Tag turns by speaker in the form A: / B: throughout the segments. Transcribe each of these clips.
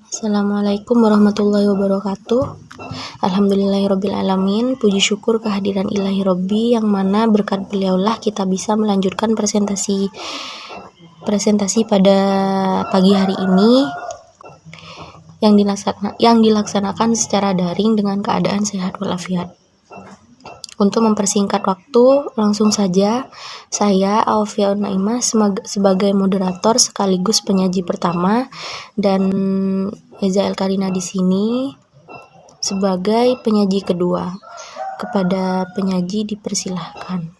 A: Assalamualaikum warahmatullahi wabarakatuh. Alhamdulillahirabbil alamin. Puji syukur kehadiran Ilahi Robbi yang mana berkat beliaulah kita bisa melanjutkan presentasi pada pagi hari ini yang dilaksanakan secara daring dengan keadaan sehat walafiat. Untuk mempersingkat waktu, langsung saja saya Alfia Naimah sebagai moderator sekaligus penyaji pertama dan Eza Elkarina di sini sebagai penyaji kedua. Kepada penyaji dipersilahkan.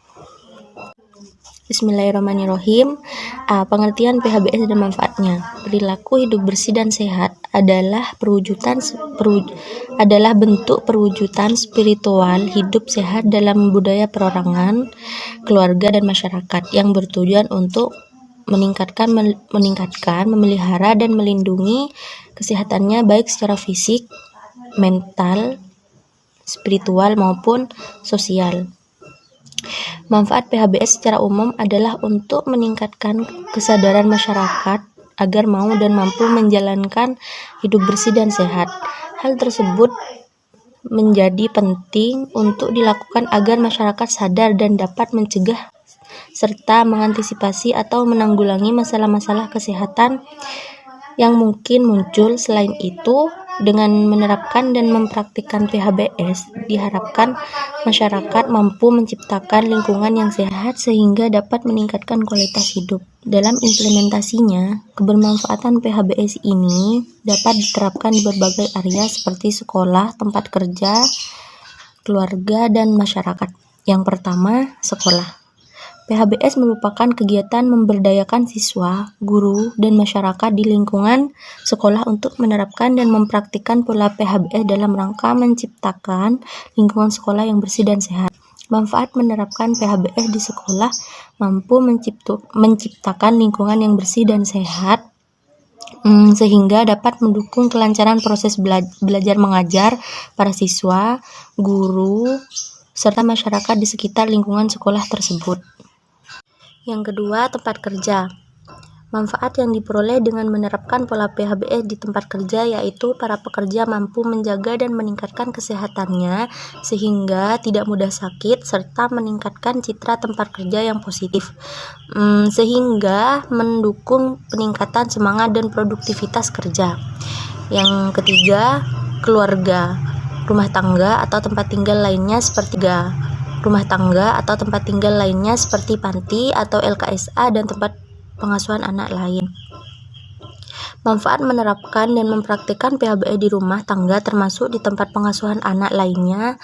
A: Bismillahirrahmanirrahim. Pengertian PHBS dan manfaatnya. Perilaku hidup bersih dan sehat adalah bentuk perwujudan spiritual hidup sehat dalam budaya perorangan, keluarga dan masyarakat yang bertujuan untuk meningkatkan, memelihara dan melindungi kesehatannya baik secara fisik, mental, spiritual maupun sosial. Manfaat PHBS secara umum adalah untuk meningkatkan kesadaran masyarakat agar mau dan mampu menjalankan hidup bersih dan sehat. Hal tersebut menjadi penting untuk dilakukan agar masyarakat sadar dan dapat mencegah serta mengantisipasi atau menanggulangi masalah-masalah kesehatan yang mungkin muncul. Selain itu, dengan menerapkan dan mempraktikkan PHBS, diharapkan masyarakat mampu menciptakan lingkungan yang sehat sehingga dapat meningkatkan kualitas hidup. Dalam implementasinya, kebermanfaatan PHBS ini dapat diterapkan di berbagai area seperti sekolah, tempat kerja, keluarga, dan masyarakat. Yang pertama, sekolah. PHBS merupakan kegiatan memberdayakan siswa, guru, dan masyarakat di lingkungan sekolah untuk menerapkan dan mempraktikkan pola PHBS dalam rangka menciptakan lingkungan sekolah yang bersih dan sehat. Manfaat menerapkan PHBS di sekolah mampu menciptakan lingkungan yang bersih dan sehat sehingga dapat mendukung kelancaran proses belajar mengajar para siswa, guru, serta masyarakat di sekitar lingkungan sekolah tersebut. Yang kedua, tempat kerja. Manfaat yang diperoleh dengan menerapkan pola PHBS di tempat kerja yaitu para pekerja mampu menjaga dan meningkatkan kesehatannya sehingga tidak mudah sakit serta meningkatkan citra tempat kerja yang positif sehingga mendukung peningkatan semangat dan produktivitas kerja. Yang ketiga, keluarga, rumah tangga atau tempat tinggal lainnya seperti panti atau LKSA dan tempat pengasuhan anak lain. Manfaat menerapkan dan mempraktikkan PHBS di rumah tangga termasuk di tempat pengasuhan anak lainnya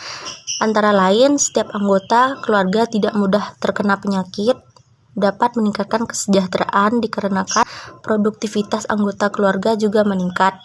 A: antara lain setiap anggota keluarga tidak mudah terkena penyakit, dapat meningkatkan kesejahteraan dikarenakan produktivitas anggota keluarga juga meningkat.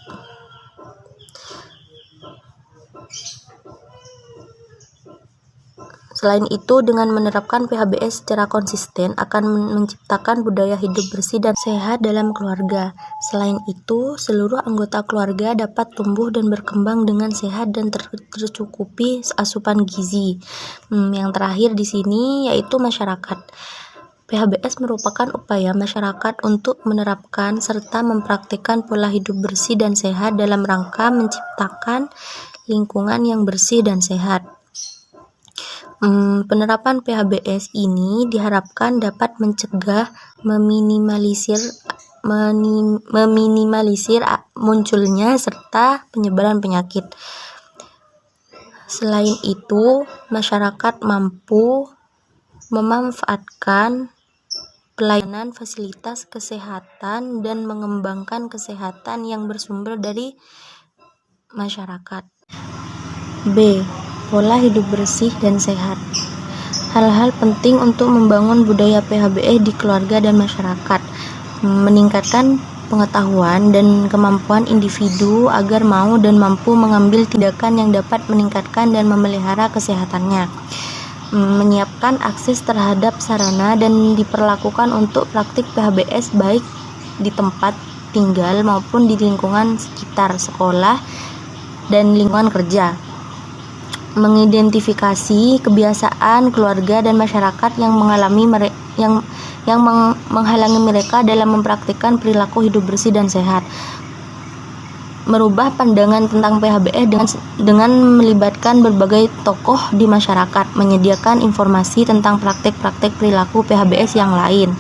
A: Selain itu, dengan menerapkan PHBS secara konsisten akan menciptakan budaya hidup bersih dan sehat dalam keluarga. Selain itu, seluruh anggota keluarga dapat tumbuh dan berkembang dengan sehat dan tercukupi asupan gizi. Yang terakhir di sini yaitu masyarakat. PHBS merupakan upaya masyarakat untuk menerapkan serta mempraktikkan pola hidup bersih dan sehat dalam rangka menciptakan lingkungan yang bersih dan sehat. Penerapan PHBS ini diharapkan dapat mencegah, meminimalisir munculnya serta penyebaran penyakit. Selain itu, masyarakat mampu memanfaatkan pelayanan fasilitas kesehatan dan mengembangkan kesehatan yang bersumber dari masyarakat. B. Pola hidup bersih dan sehat. Hal-hal penting untuk membangun budaya PHBS di keluarga dan masyarakat. Meningkatkan pengetahuan dan kemampuan individu agar mau dan mampu mengambil tindakan yang dapat meningkatkan dan memelihara kesehatannya. Menyiapkan akses terhadap sarana dan diperlakukan untuk praktik PHBS baik di tempat tinggal maupun di lingkungan sekitar sekolah dan lingkungan kerja. Mengidentifikasi kebiasaan keluarga dan masyarakat yang menghalangi mereka dalam mempraktikkan perilaku hidup bersih dan sehat. merubah pandangan tentang PHBS dengan melibatkan berbagai tokoh di masyarakat, menyediakan informasi tentang praktek-praktek perilaku PHBS yang lain.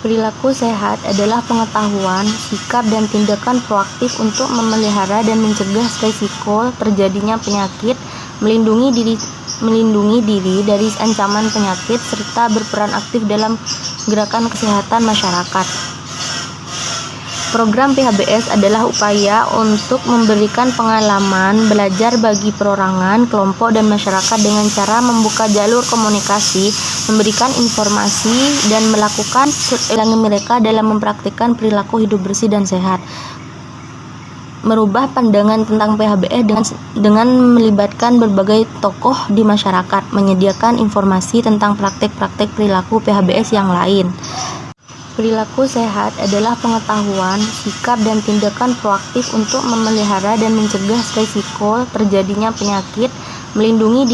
A: Perilaku sehat adalah pengetahuan, sikap, dan tindakan proaktif untuk memelihara dan mencegah risiko terjadinya penyakit, melindungi diri dari ancaman penyakit, serta berperan aktif dalam gerakan kesehatan masyarakat. Program PHBS adalah upaya untuk memberikan pengalaman belajar bagi perorangan, kelompok, dan masyarakat dengan cara membuka jalur komunikasi, memberikan informasi, dan melakukan mereka dalam mempraktikkan perilaku hidup bersih dan sehat. Merubah pandangan tentang PHBS dengan melibatkan berbagai tokoh di masyarakat, menyediakan informasi tentang praktek-praktek perilaku PHBS yang lain. Perilaku sehat adalah pengetahuan, sikap, dan tindakan proaktif untuk memelihara dan mencegah risiko terjadinya penyakit, melindungi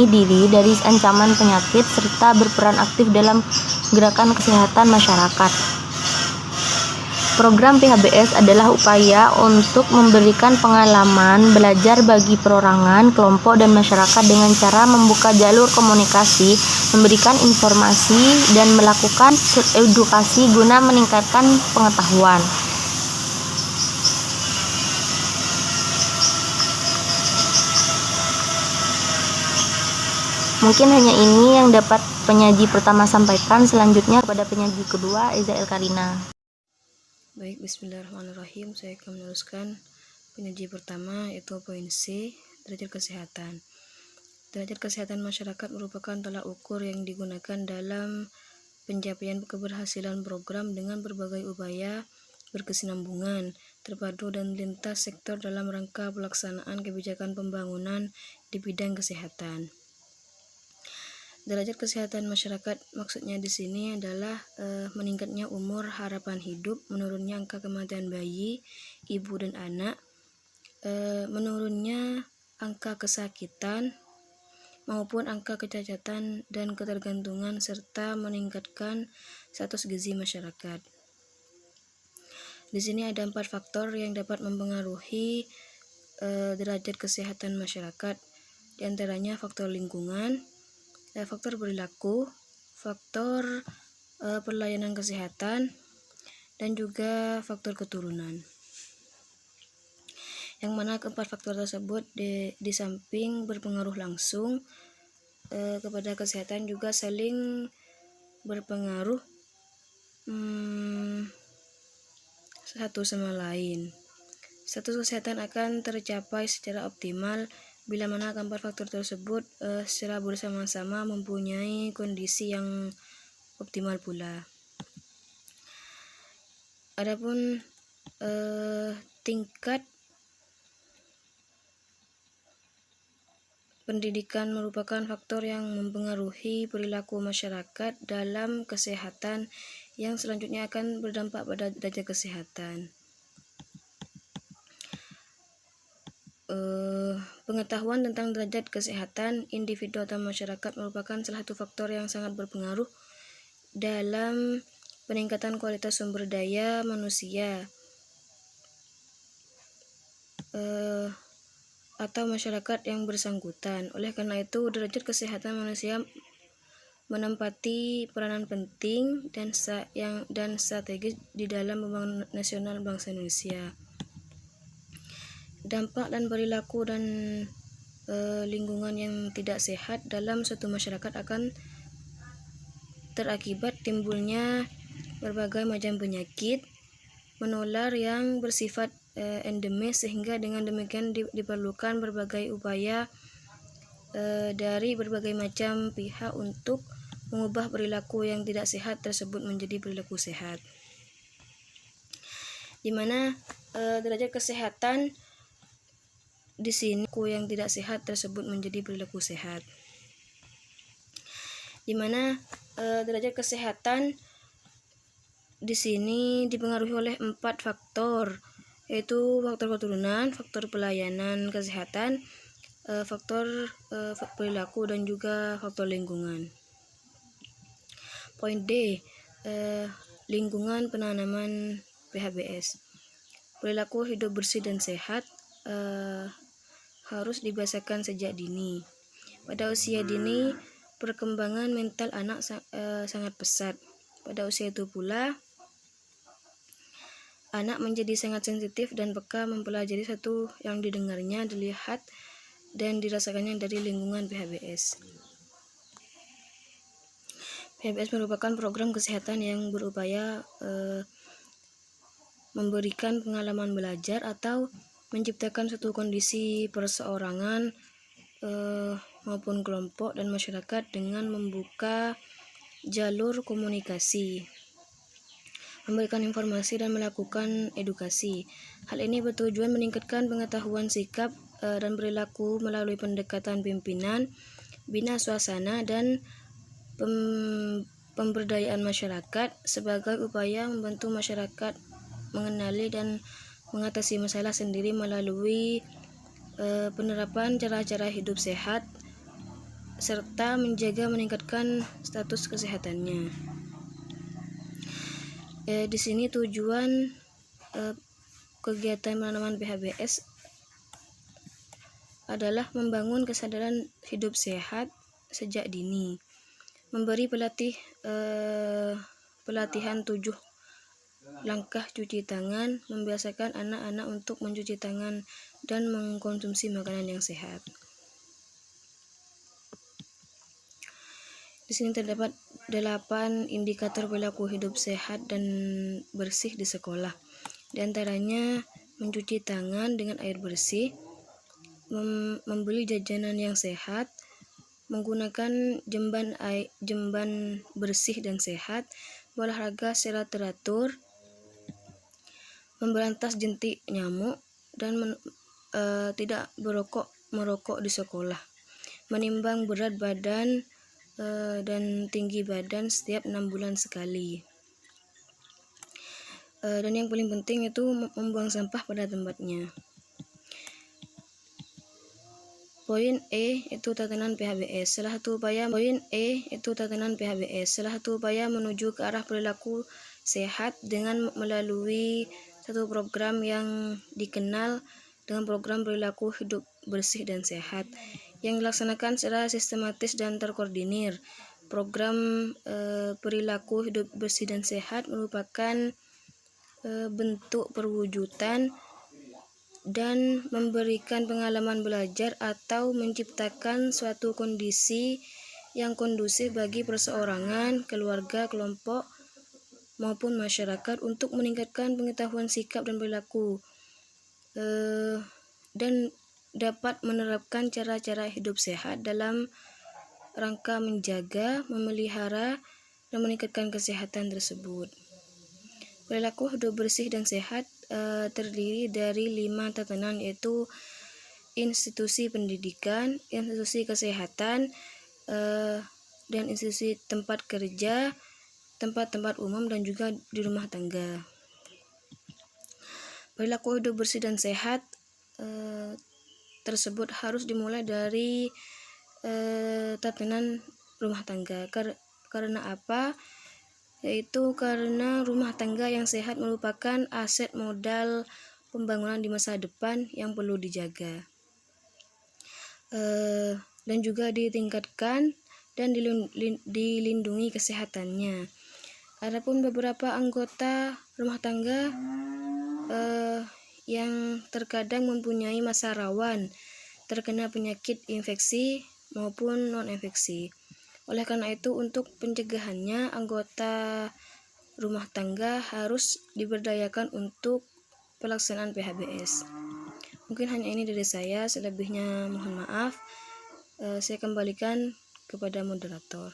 A: diri dari ancaman penyakit, serta berperan aktif dalam gerakan kesehatan masyarakat. Program PHBS adalah upaya untuk memberikan pengalaman belajar bagi perorangan, kelompok, dan masyarakat dengan cara membuka jalur komunikasi, memberikan informasi, dan melakukan edukasi guna meningkatkan pengetahuan. Mungkin hanya ini yang dapat penyaji pertama sampaikan. Selanjutnya kepada penyaji kedua, Eza Elkarina.
B: Baik, bismillahirrahmanirrahim. Saya akan meneruskan penyaji pertama, yaitu poin C, derajat kesehatan. Derajat kesehatan masyarakat merupakan tolak ukur yang digunakan dalam pencapaian keberhasilan program dengan berbagai upaya berkesinambungan, terpadu, dan lintas sektor dalam rangka pelaksanaan kebijakan pembangunan di bidang kesehatan. Derajat kesehatan masyarakat maksudnya di sini adalah meningkatnya umur harapan hidup, menurunnya angka kematian bayi, ibu dan anak, menurunnya angka kesakitan maupun angka kecacatan dan ketergantungan, serta meningkatkan status gizi masyarakat. Di sini ada 4 faktor yang dapat mempengaruhi derajat kesehatan masyarakat, di antaranya faktor lingkungan, faktor perilaku, faktor pelayanan kesehatan, dan juga faktor keturunan. Yang mana keempat faktor tersebut di samping berpengaruh langsung kepada kesehatan, juga saling berpengaruh satu sama lain. Status kesehatan akan tercapai secara optimal bila mana keempat faktor tersebut secara bersama-sama mempunyai kondisi yang optimal pula. Adapun tingkat pendidikan merupakan faktor yang mempengaruhi perilaku masyarakat dalam kesehatan yang selanjutnya akan berdampak pada derajat kesehatan. Pengetahuan tentang derajat kesehatan individu atau masyarakat merupakan salah satu faktor yang sangat berpengaruh dalam peningkatan kualitas sumber daya manusia atau masyarakat yang bersangkutan. Oleh karena itu, derajat kesehatan manusia menempati peranan penting dan strategis di dalam pembangunan nasional bangsa Indonesia. Dampak dan perilaku dan lingkungan yang tidak sehat dalam suatu masyarakat akan terakibat timbulnya berbagai macam penyakit menular yang bersifat endemis, sehingga dengan demikian diperlukan berbagai upaya dari berbagai macam pihak untuk mengubah perilaku yang tidak sehat tersebut menjadi perilaku sehat, di mana derajat kesehatan di sini yang tidak sehat tersebut menjadi perilaku sehat, di mana derajat kesehatan di sini dipengaruhi oleh 4 faktor, yaitu faktor keturunan, faktor pelayanan kesehatan, faktor perilaku, dan juga faktor lingkungan. Poin D, lingkungan penanaman PHBS. Perilaku hidup bersih dan sehat harus dibiasakan sejak dini. Pada usia dini, perkembangan mental anak sangat pesat. Pada usia itu pula, anak menjadi sangat sensitif dan peka mempelajari sesuatu yang didengarnya, dilihat, dan dirasakannya dari lingkungan PHBS. PHBS merupakan program kesehatan yang berupaya memberikan pengalaman belajar atau menciptakan suatu kondisi perseorangan maupun kelompok dan masyarakat dengan membuka jalur komunikasi, memberikan informasi dan melakukan edukasi. Hal ini bertujuan meningkatkan pengetahuan sikap dan perilaku melalui pendekatan pimpinan, bina suasana, dan pemberdayaan masyarakat sebagai upaya membantu masyarakat mengenali dan mengatasi masalah sendiri melalui penerapan cara-cara hidup sehat serta meningkatkan status kesehatannya. Di sini tujuan kegiatan penanaman PHBS adalah membangun kesadaran hidup sehat sejak dini, memberi pelatihan 7 langkah cuci tangan, membiasakan anak-anak untuk mencuci tangan dan mengkonsumsi makanan yang sehat. Di sini terdapat 8 indikator perilaku hidup sehat dan bersih di sekolah. Di antaranya mencuci tangan dengan air bersih, membeli jajanan yang sehat, menggunakan jamban bersih dan sehat, berolahraga secara teratur, memberantas jentik nyamuk, dan tidak merokok di sekolah, menimbang berat badan dan tinggi badan setiap 6 bulan sekali. Dan yang paling penting itu membuang sampah pada tempatnya. Poin E itu tatanan PHBS. Salah satu upaya menuju ke arah perilaku sehat dengan melalui satu program yang dikenal dengan program perilaku hidup bersih dan sehat yang dilaksanakan secara sistematis dan terkoordinir. Program perilaku hidup bersih dan sehat merupakan bentuk perwujudan dan memberikan pengalaman belajar atau menciptakan suatu kondisi yang kondusif bagi perseorangan, keluarga, kelompok, maupun masyarakat untuk meningkatkan pengetahuan sikap dan perilaku dan dapat menerapkan cara-cara hidup sehat dalam rangka menjaga, memelihara, dan meningkatkan kesehatan tersebut. Perilaku hidup bersih dan sehat terdiri dari 5 tatanan, yaitu institusi pendidikan, institusi kesehatan, dan institusi tempat kerja, tempat-tempat umum, dan juga di rumah tangga. Perilaku hidup bersih dan sehat tersebut harus dimulai dari tatanan rumah tangga. Karena apa? Yaitu karena rumah tangga yang sehat merupakan aset modal pembangunan di masa depan yang perlu dijaga dan juga ditingkatkan dan dilindungi kesehatannya. Adapun beberapa anggota rumah tangga yang terkadang mempunyai masa rawan terkena penyakit infeksi maupun non-infeksi. Oleh karena itu, untuk pencegahannya, anggota rumah tangga harus diberdayakan untuk pelaksanaan PHBS. Mungkin hanya ini dari saya, selebihnya mohon maaf. Saya kembalikan kepada moderator.